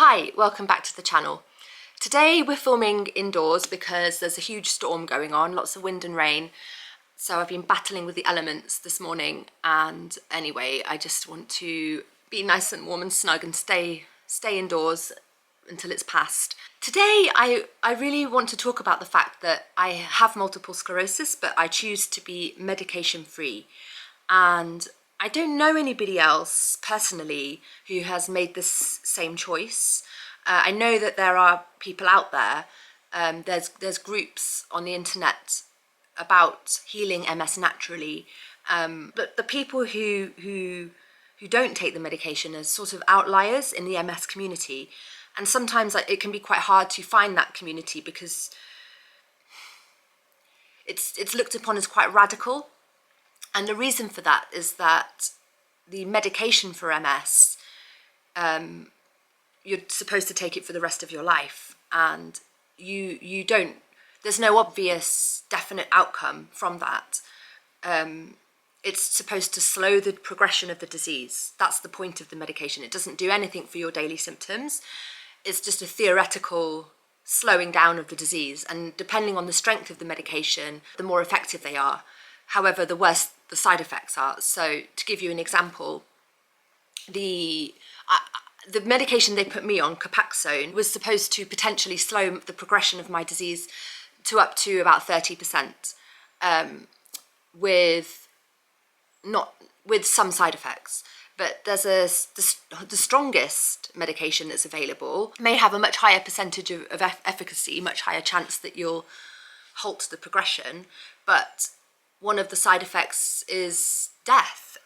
Hi, welcome back to the channel. Today we're filming indoors because there's a huge storm going on, lots of wind and rain. So I've been battling with the elements this morning, and anyway, I just want to be nice and warm and snug and stay indoors until it's passed. Today I really want to talk about the fact that I have multiple sclerosis, but I choose to be medication free. And I don't know anybody else personally who has made this same choice. I know that there are people out there. There's groups on the internet about healing MS naturally, but the people who don't take the medication are sort of outliers in the MS community, and sometimes it can be quite hard to find that community because it's looked upon as quite radical. And the reason for that is that the medication for MS, you're supposed to take it for the rest of your life, and you don't, there's no obvious definite outcome from that. It's supposed to slow the progression of the disease. That's the point of the medication. It doesn't do anything for your daily symptoms. It's just a theoretical slowing down of the disease, and depending on the strength of the medication, the more effective they are. However, the worse the side effects are. So to give you an example, the medication they put me on, Copaxone, was supposed to potentially slow the progression of my disease to up to about 30%, with some side effects. But there's the strongest medication that's available may have a much higher percentage of efficacy, much higher chance that you'll halt the progression, but one of the side effects is death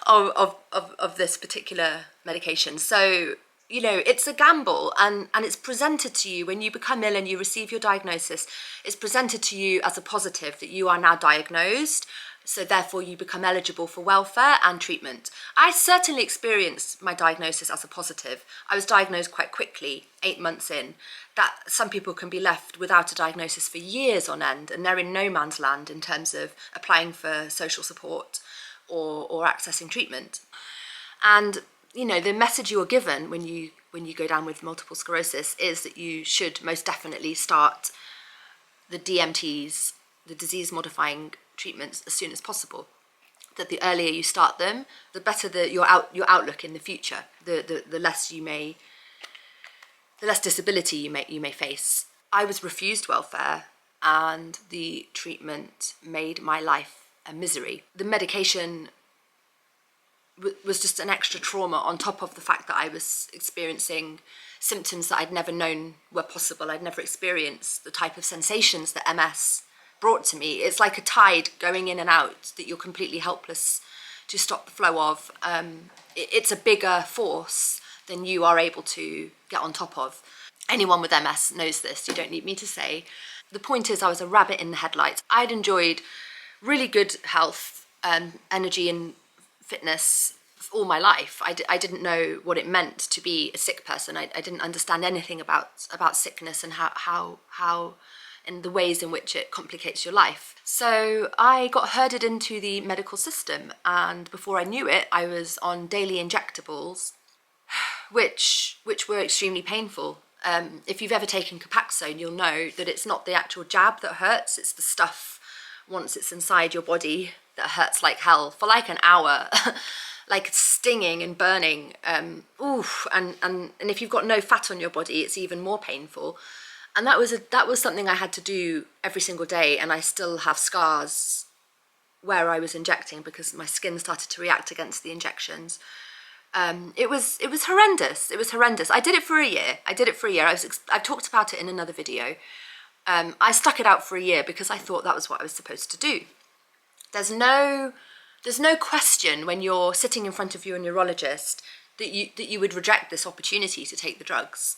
of this particular medication. So, you know, it's a gamble, and it's presented to you when you become ill and you receive your diagnosis. It's presented to you as a positive that you are now diagnosed, so therefore you become eligible for welfare and treatment. I certainly experienced my diagnosis as a positive. I was diagnosed quite quickly, 8 months in. That some people can be left without a diagnosis for years on end, and they're in no man's land in terms of applying for social support or accessing treatment. And you know, the message you are given when you go down with multiple sclerosis is that you should most definitely start the DMTs, the disease modifying treatments, as soon as possible. That the earlier you start them, the better your outlook in the future. The less disability you may face. I was refused welfare, and the treatment made my life a misery. The medication was just an extra trauma on top of the fact that I was experiencing symptoms that I'd never known were possible. I'd never experienced the type of sensations that MS brought to me. It's like a tide going in and out that you're completely helpless to stop the flow of. It's a bigger force than you are able to get on top of. Anyone with MS knows this, you don't need me to say. The point is, I was a rabbit in the headlights. I'd enjoyed really good health, energy and fitness all my life. I didn't know what it meant to be a sick person. I didn't understand anything about sickness and how and the ways in which it complicates your life. So I got herded into the medical system, and before I knew it, I was on daily injectables, which were extremely painful. If you've ever taken Copaxone, you'll know that it's not the actual jab that hurts, it's the stuff once it's inside your body that hurts like hell for like an hour. Like stinging and burning. And if you've got no fat on your body, it's even more painful. And that was something I had to do every single day, and I still have scars where I was injecting because my skin started to react against the injections. It was horrendous. It was horrendous. I did it for a year. I've talked about it in another video. I stuck it out for a year because I thought that was what I was supposed to do. There's no question when you're sitting in front of your neurologist that you would reject this opportunity to take the drugs.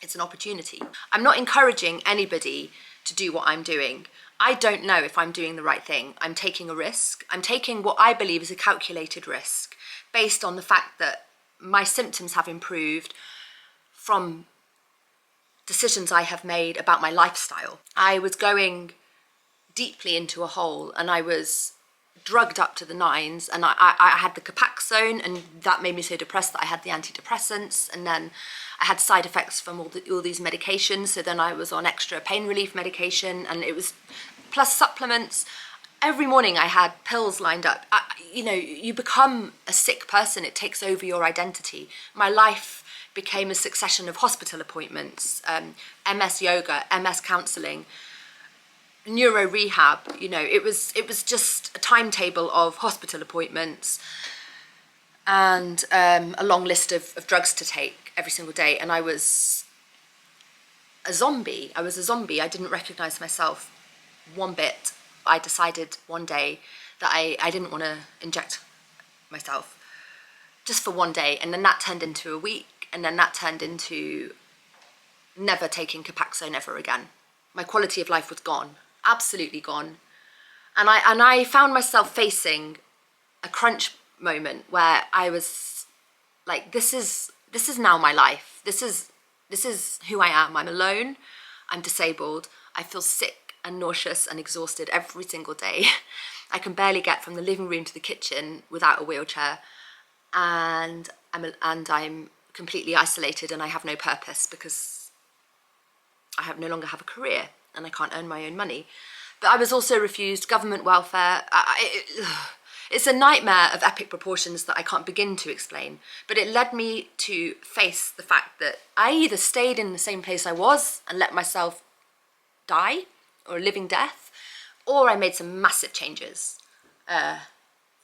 It's an opportunity. I'm not encouraging anybody to do what I'm doing. I don't know if I'm doing the right thing. I'm taking a risk. I'm taking what I believe is a calculated risk based on the fact that my symptoms have improved from decisions I have made about my lifestyle. I was going deeply into a hole, and I was drugged up to the nines, and I had the Copaxone, and that made me so depressed that I had the antidepressants, and then I had side effects from all these medications, so then I was on extra pain relief medication, and it was plus supplements. Every morning I had pills lined up. You know, you become a sick person, it takes over your identity. My life became a succession of hospital appointments, MS yoga, MS counselling, neuro rehab. You know, it was just a timetable of hospital appointments and a long list of drugs to take every single day. And I was a zombie. I didn't recognize myself one bit. I decided one day that I didn't want to inject myself just for one day, and then that turned into a week, and then that turned into never taking Copaxone ever again. My quality of life was gone, absolutely gone. And I found myself facing a crunch moment where I was like, this is now my life. This is who I am. I'm alone, I'm disabled, I feel sick and nauseous and exhausted every single day. I can barely get from the living room to the kitchen without a wheelchair, and I'm completely isolated, and I have no purpose because I no longer have a career and I can't earn my own money. But I was also refused government welfare. It's a nightmare of epic proportions that I can't begin to explain, but it led me to face the fact that I either stayed in the same place I was and let myself die, or a living death, or I made some massive changes. And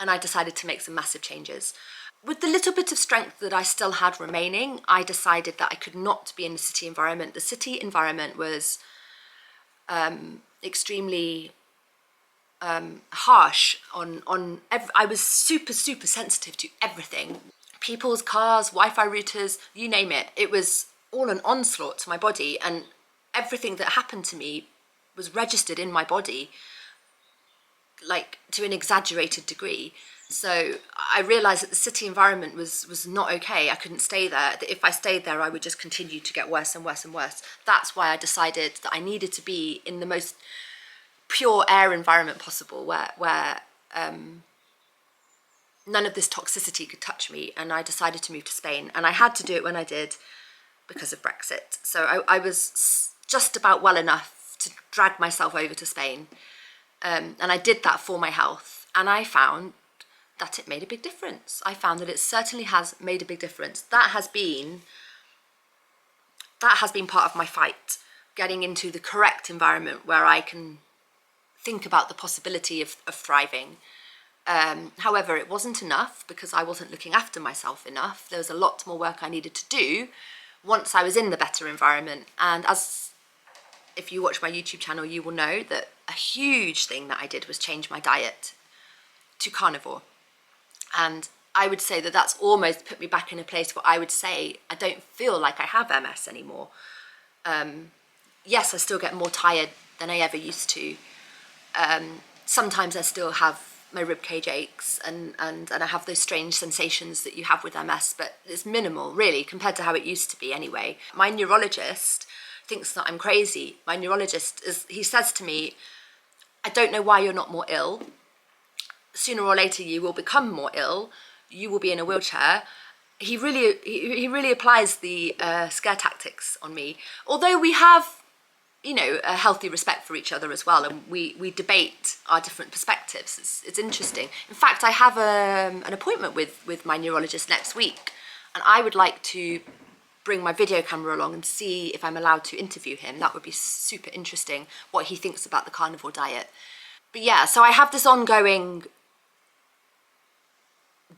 I decided to make some massive changes. With the little bit of strength that I still had remaining, I decided that I could not be in the city environment. The city environment was extremely harsh on I was super sensitive to everything. People's cars, Wi-Fi routers, you name it. It was all an onslaught to my body, and everything that happened to me was registered in my body, like to an exaggerated degree. So I realized that the city environment was not okay. I couldn't stay there. If I stayed there, I would just continue to get worse and worse and worse. That's why I decided that I needed to be in the most pure air environment possible, where none of this toxicity could touch me. And I decided to move to Spain, and I had to do it when I did because of Brexit. So I was just about well enough to drag myself over to Spain, and I did that for my health, and I found that it made a big difference. I found that it certainly has made a big difference. That has been part of my fight, getting into the correct environment where I can think about the possibility of thriving. However, it wasn't enough because I wasn't looking after myself enough. There was a lot more work I needed to do once I was in the better environment. And if you watch my YouTube channel, you will know that a huge thing that I did was change my diet to carnivore. And I would say that that's almost put me back in a place where I would say I don't feel like I have MS anymore. Yes, I still get more tired than I ever used to. Sometimes I still have my ribcage aches and I have those strange sensations that you have with MS, but it's minimal really compared to how it used to be anyway. My neurologist thinks that I'm crazy. My neurologist he says to me, I don't know why you're not more ill. Sooner or later you will become more ill. You will be in a wheelchair. He really applies the scare tactics on me. Although we have, you know, a healthy respect for each other as well, and we debate our different perspectives. It's interesting. In fact, I have an appointment with my neurologist next week, and I would like to bring my video camera along and see if I'm allowed to interview him. That would be super interesting, what he thinks about the carnivore diet. But yeah, so I have this ongoing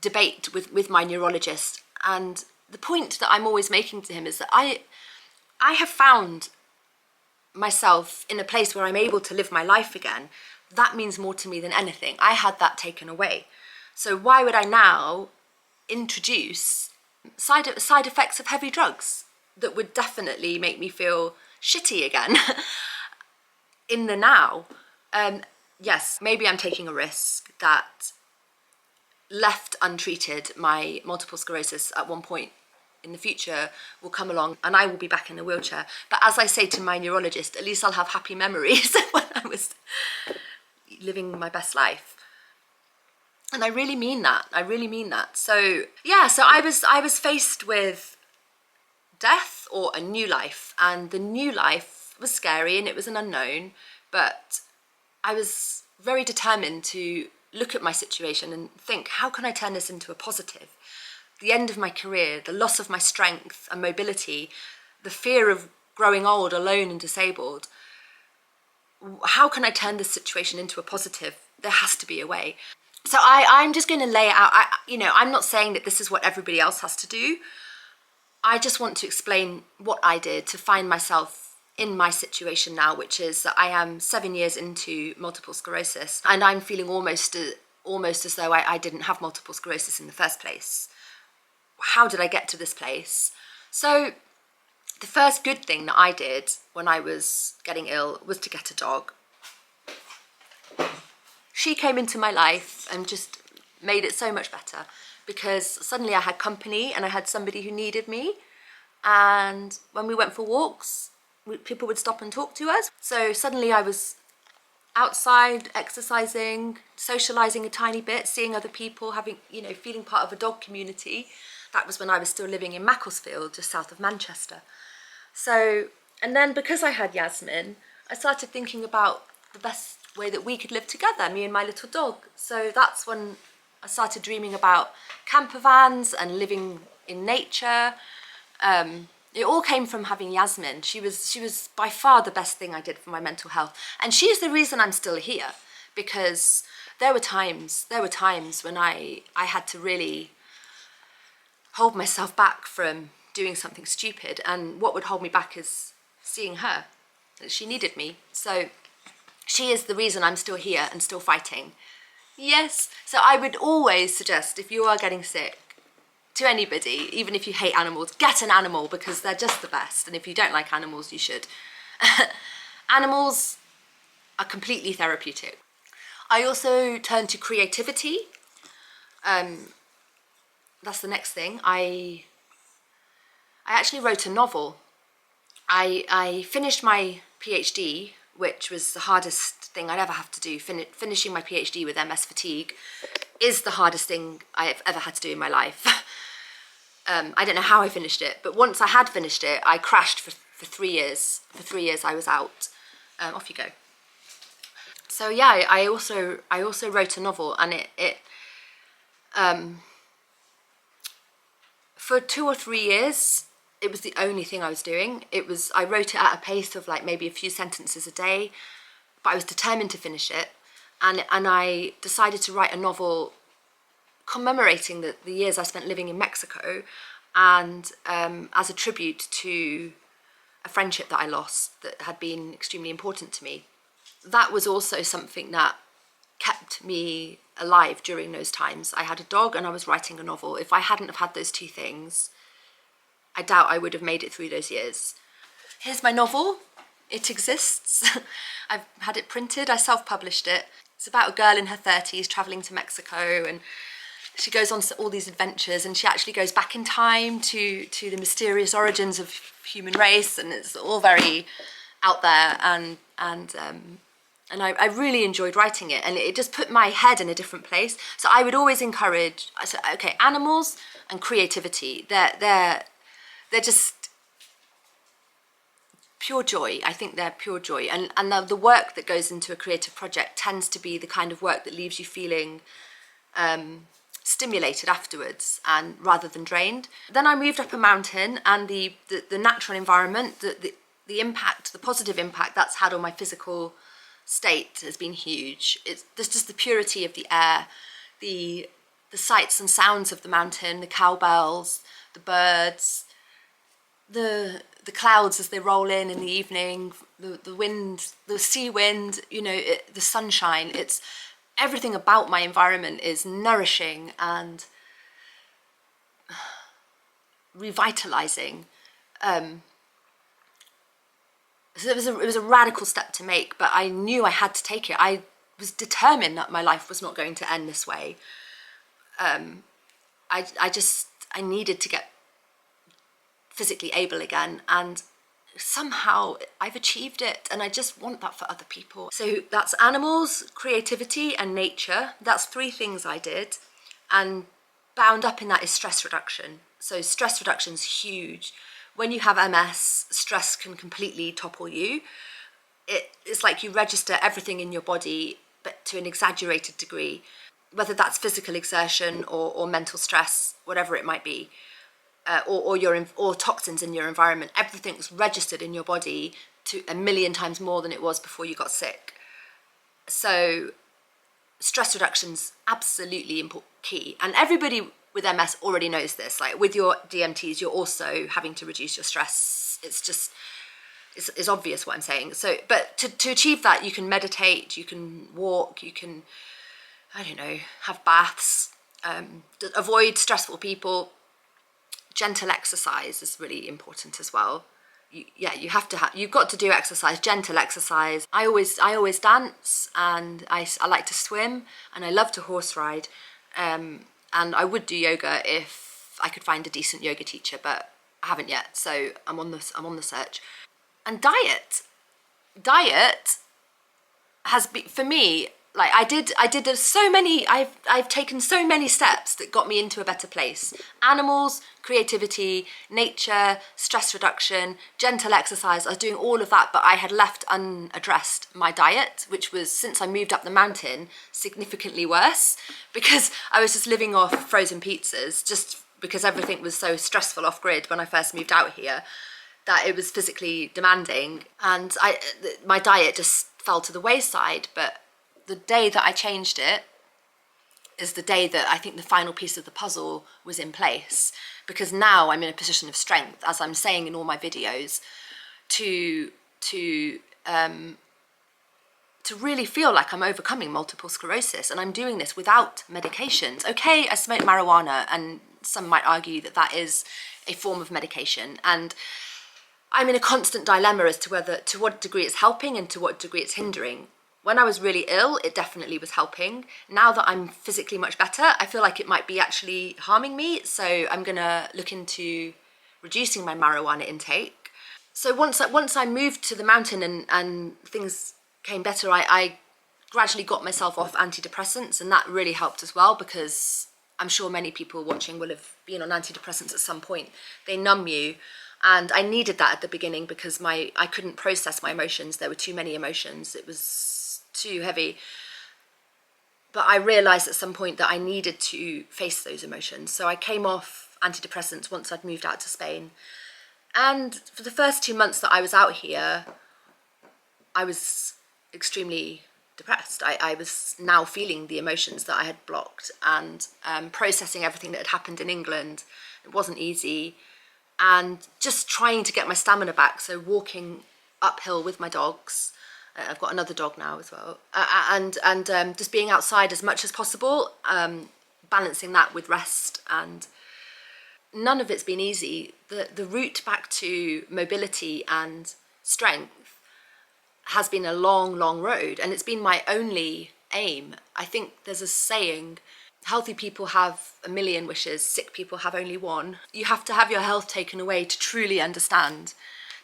debate with my neurologist, and the point that I'm always making to him is that I have found myself in a place where I'm able to live my life again. That means more to me than anything. I had that taken away. So why would I now introduce side effects of heavy drugs that would definitely make me feel shitty again in the now? Yes, maybe I'm taking a risk that, left untreated, my multiple sclerosis at one point in the future will come along and I will be back in a wheelchair. But as I say to my neurologist, at least I'll have happy memories when I was living my best life. And I really mean that. I really mean that. So yeah, so I was faced with death or a new life, and the new life was scary and it was an unknown, but I was very determined to look at my situation and think, how can I turn this into a positive? The end of my career, the loss of my strength and mobility, the fear of growing old, alone and disabled. How can I turn this situation into a positive? There has to be a way. So I'm just going to lay it out. I'm not saying that this is what everybody else has to do. I just want to explain what I did to find myself in my situation now, which is that I am 7 years into multiple sclerosis, and I'm feeling almost as though I didn't have multiple sclerosis in the first place. How did I get to this place? So the first good thing that I did when I was getting ill was to get a dog. She came into my life and just made it so much better, because suddenly I had company and I had somebody who needed me. And when we went for walks, people would stop and talk to us. So suddenly I was outside, exercising, socializing a tiny bit, seeing other people, having, feeling part of a dog community. That was when I was still living in Macclesfield, just south of Manchester. So, and then because I had Yasmin, I started thinking about the best way that we could live together, me and my little dog. So that's when I started dreaming about camper vans and living in nature. It all came from having Yasmin. She was by far the best thing I did for my mental health. And she's the reason I'm still here, because there were times when I had to really hold myself back from doing something stupid, and what would hold me back is seeing her. She needed me. So she is the reason I'm still here and still fighting. Yes. So I would always suggest, if you are getting sick, to anybody, even if you hate animals, get an animal, because they're just the best. And if you don't like animals, you should. Animals are completely therapeutic. I also turned to creativity. That's the next thing. I actually wrote a novel. I finished my PhD, which was the hardest thing I'd ever have to do. Finishing my PhD with MS fatigue is the hardest thing I've ever had to do in my life. I don't know how I finished it, but once I had finished it, I crashed for 3 years. For 3 years I was out. Off you go. So yeah, I also wrote a novel, and it for 2 or 3 years, it was the only thing I was doing. I wrote it at a pace of like maybe a few sentences a day, but I was determined to finish it. And I decided to write a novel commemorating the years I spent living in Mexico, and as a tribute to a friendship that I lost that had been extremely important to me. That was also something that kept me alive during those times. I had a dog and I was writing a novel. If I hadn't have had those two things, I doubt I would have made it through those years. Here's my novel. It exists. I've had it printed. I self-published it. It's about a girl in her 30s traveling to Mexico, and she goes on all these adventures, and she actually goes back in time to the mysterious origins of human race, and it's all very out there, and I really enjoyed writing it, and it just put my head in a different place. So I would always encourage, okay, animals and creativity, they're just pure joy. I think they're pure joy, and the work that goes into a creative project tends to be the kind of work that leaves you feeling stimulated afterwards, and rather than drained. Then I moved up a mountain, and the natural environment, the impact, the positive impact that's had on my physical state has been huge. There's just the purity of the air, the sights and sounds of the mountain, the cowbells, the birds, the clouds as they roll in the evening, the wind, the sea wind, the sunshine. It's everything about my environment is nourishing and revitalizing. So it was a radical step to make, but I knew I had to take it. I was determined that my life was not going to end this way. I needed to get physically able again, and somehow I've achieved it, and I just want that for other people. So that's animals, creativity, and nature. That's 3 things I did, and bound up in that is stress reduction. So stress reduction is huge. When you have MS, stress can completely topple you. It's like you register everything in your body, but to an exaggerated degree, whether that's physical exertion or mental stress, whatever it might be, or toxins in your environment. Everything's registered in your body to a million times more than it was before you got sick. So stress reduction's absolutely key, and everybody with MS already knows this. Like with your DMTs, you're also having to reduce your stress. It's obvious what I'm saying. So, but to achieve that, you can meditate, you can walk, you can, I don't know, have baths, avoid stressful people. Gentle exercise is really important as well. You've got to do exercise, gentle exercise. I always dance, and I like to swim, and I love to horse ride. And I would do yoga if I could find a decent yoga teacher, but I haven't yet. So I'm on the search. And diet has been, for me, like I've taken so many steps that got me into a better place. Animals, creativity, nature, stress reduction, gentle exercise. I was doing all of that, but I had left unaddressed my diet, which was, since I moved up the mountain, significantly worse, because I was just living off frozen pizzas, just because everything was so stressful off grid when I first moved out here, that it was physically demanding, and my diet just fell to the wayside. But the day that I changed it is the day that I think the final piece of the puzzle was in place, because now I'm in a position of strength, as I'm saying in all my videos, to really feel like I'm overcoming multiple sclerosis, and I'm doing this without medications. Okay, I smoke marijuana, and some might argue that that is a form of medication, and I'm in a constant dilemma as to what degree it's helping and to what degree it's hindering. When I was really ill, it definitely was helping. Now that I'm physically much better, I feel like it might be actually harming me. So I'm gonna look into reducing my marijuana intake. So once I moved to the mountain and things came better, I gradually got myself off antidepressants, and that really helped as well, because I'm sure many people watching will have been on antidepressants at some point. They numb you. And I needed that at the beginning because I couldn't process my emotions. There were too many emotions. It was too heavy. But I realized at some point that I needed to face those emotions. So I came off antidepressants once I'd moved out to Spain. And for the first 2 months that I was out here, I was extremely depressed. I was now feeling the emotions that I had blocked, and processing everything that had happened in England. It wasn't easy. And just trying to get my stamina back, so walking uphill with my dogs. I've got another dog now as well, and just being outside as much as possible, balancing that with rest, and none of it's been easy. The route back to mobility and strength has been a long, long road, and it's been my only aim. I think there's a saying, healthy people have a million wishes, sick people have only one. You have to have your health taken away to truly understand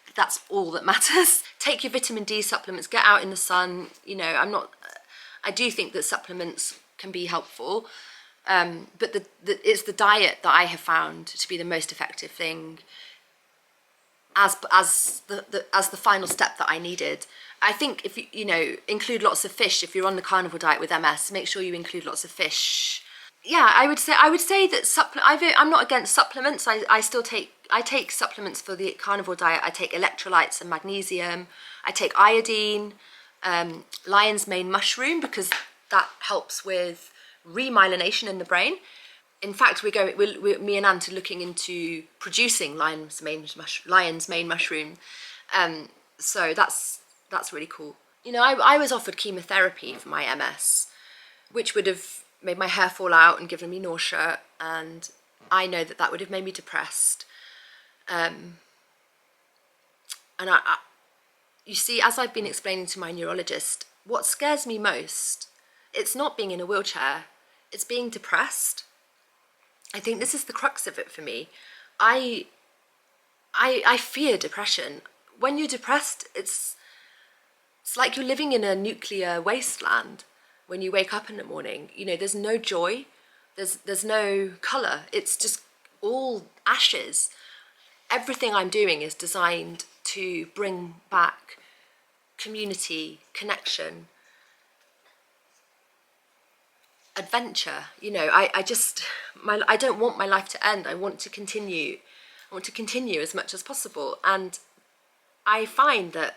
that that's all that matters. Take your vitamin D supplements, get out in the sun. You know, I do think that supplements can be helpful, but it's the diet that I have found to be the most effective thing as the final step that I needed. I think if you include lots of fish. If you're on the carnivore diet with MS, make sure you include lots of fish. Yeah, I would say that I'm not against supplements. I take supplements for the carnivore diet. I take electrolytes and magnesium. I take iodine, lion's mane mushroom, because that helps with remyelination in the brain. In fact, me and Ant are looking into producing lion's mane mushroom. So that's really cool. I was offered chemotherapy for my MS, which would have made my hair fall out and given me nausea, and I know that would have made me depressed. And you see, as I've been explaining to my neurologist, what scares me most, it's not being in a wheelchair, it's being depressed. I think this is the crux of it for me. I fear depression. when you're depressed, it's like you're living in a nuclear wasteland. When you wake up in the morning, you know, there's no joy, there's no colour, it's just all ashes. Everything I'm doing is designed to bring back community, connection, adventure. You know, I don't want my life to end. I want to continue as much as possible. And I find that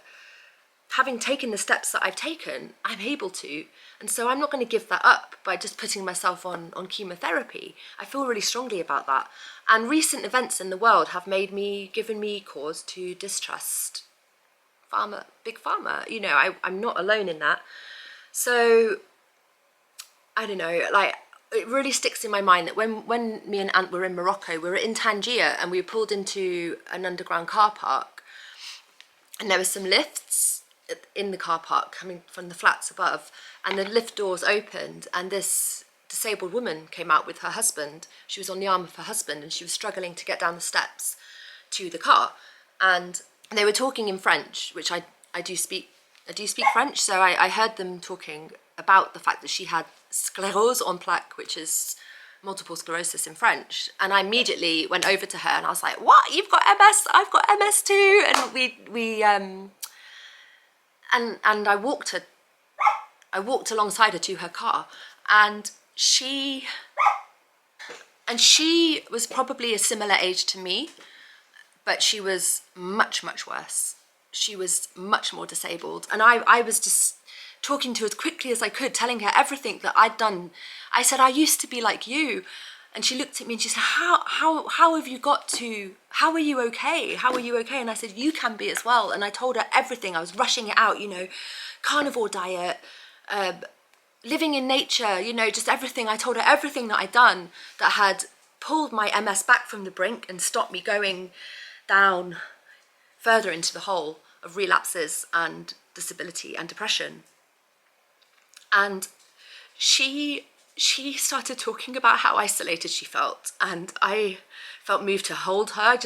having taken the steps that I've taken, I'm able to. And so I'm not going to give that up by just putting myself on chemotherapy. I feel really strongly about that. And recent events in the world have given me cause to distrust big pharma. You know, I'm not alone in that. So, I don't know, like, it really sticks in my mind that when me and Ant were in Morocco, we were in Tangier and we pulled into an underground car park, and there were some lifts in the car park coming from the flats above, and the lift doors opened and this disabled woman came out with her husband. She was on the arm of her husband and she was struggling to get down the steps to the car, and they were talking in French, which I do speak French, so I heard them talking about the fact that she had sclérose en plaques, which is multiple sclerosis in French. And I immediately went over to her and I was like, what, you've got MS? I've got MS too. And I walked alongside her to her car, and she was probably a similar age to me, but she was much, much worse. She was much more disabled. And I was just talking to her as quickly as I could, telling her everything that I'd done. I said, I used to be like you. And she looked at me and she said, how have you got to, how are you okay? How are you okay? And I said, you can be as well. And I told her everything. I was rushing it out, you know, carnivore diet, living in nature, you know, just everything. I told her everything that I'd done that had pulled my MS back from the brink and stopped me going down further into the hole of relapses and disability and depression. And she started talking about how isolated she felt, and I felt moved to hold her.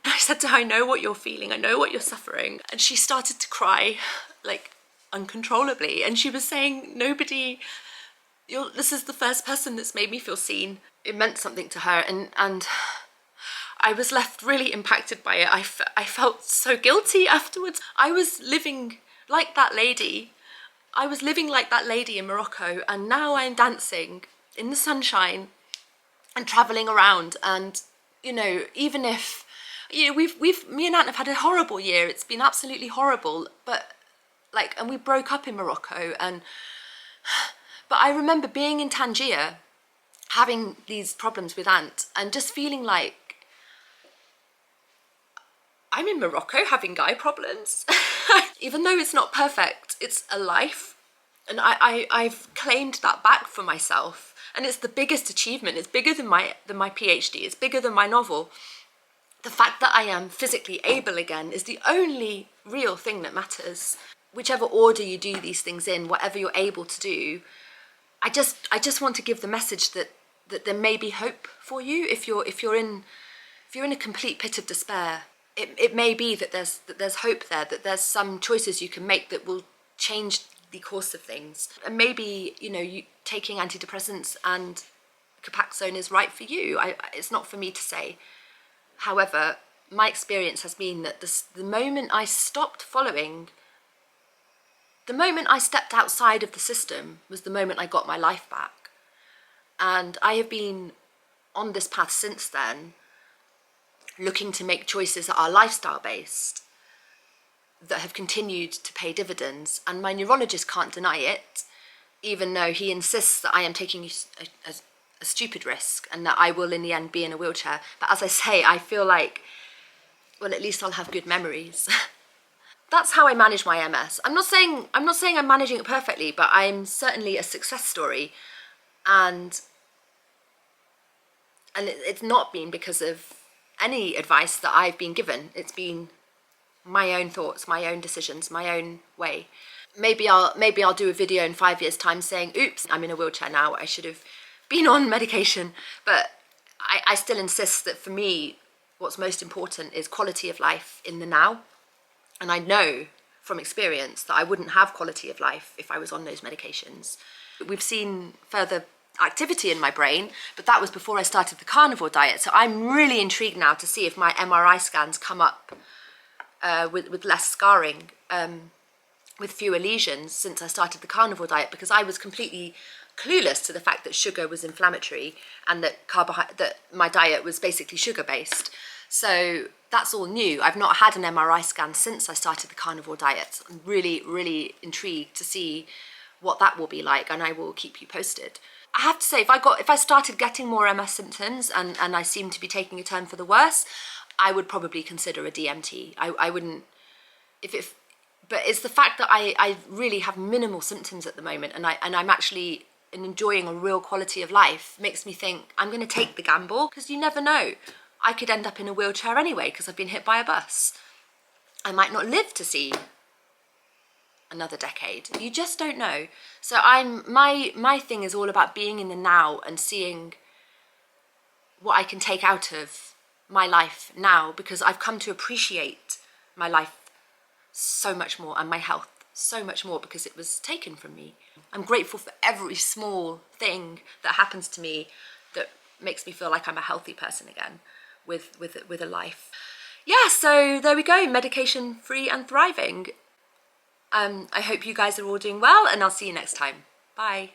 I said to her, I know what you're feeling, I know what you're suffering. And she started to cry, like, uncontrollably. And she was saying, this is the first person that's made me feel seen. It meant something to her, and I was left really impacted by it. I felt so guilty afterwards. I was living like that lady. I was living like that lady in Morocco, and now I'm dancing in the sunshine and traveling around. And, you know, even if, you know, me and Ant have had a horrible year. It's been absolutely horrible, but like, and we broke up in Morocco, but I remember being in Tangier, having these problems with Ant, and just feeling like I'm in Morocco having guy problems. Even though it's not perfect, it's a life. And I've claimed that back for myself. And it's the biggest achievement. It's bigger than my PhD. It's bigger than my novel. The fact that I am physically able again is the only real thing that matters. Whichever order you do these things in, whatever you're able to do, I just want to give the message that there may be hope for you if you're in a complete pit of despair. It may be that there's hope there, that there's some choices you can make that will change the course of things. And maybe, you know, you taking antidepressants and Copaxone is right for you. It's not for me to say. However, my experience has been that the moment I stopped following, the moment I stepped outside of the system was the moment I got my life back. And I have been on this path since then, looking to make choices that are lifestyle based, that have continued to pay dividends. And my neurologist can't deny it, even though he insists that I am taking a stupid risk and that I will in the end be in a wheelchair. But as I say, I feel like, well, at least I'll have good memories. That's how I manage my MS. I'm not saying I'm managing it perfectly, but I'm certainly a success story. And it's not been because of any advice that I've been given. It's been my own thoughts, my own decisions, my own way. Maybe I'll do a video in 5 years' time saying, oops, I'm in a wheelchair now, I should have been on medication. But I still insist that for me, what's most important is quality of life in the now. And I know from experience that I wouldn't have quality of life if I was on those medications. We've seen further activity in my brain, but that was before I started the carnivore diet. So I'm really intrigued now to see if my MRI scans come up with less scarring, with fewer lesions since I started the carnivore diet, because I was completely clueless to the fact that sugar was inflammatory and that that my diet was basically sugar-based. So that's all new. I've not had an MRI scan since I started the carnivore diet. I'm really, really intrigued to see what that will be like, and I will keep you posted. I have to say, if I started getting more MS symptoms and I seem to be taking a turn for the worse, I would probably consider a DMT. I wouldn't, but it's the fact that I really have minimal symptoms at the moment, and I'm actually enjoying a real quality of life, makes me think I'm going to take the gamble, because you never know. I could end up in a wheelchair anyway because I've been hit by a bus. I might not live to see another decade. You just don't know. So my thing is all about being in the now and seeing what I can take out of my life now, because I've come to appreciate my life so much more and my health so much more because it was taken from me. I'm grateful for every small thing that happens to me that makes me feel like I'm a healthy person again with a life. Yeah, so there we go, medication free and thriving. I hope you guys are all doing well, and I'll see you next time. Bye.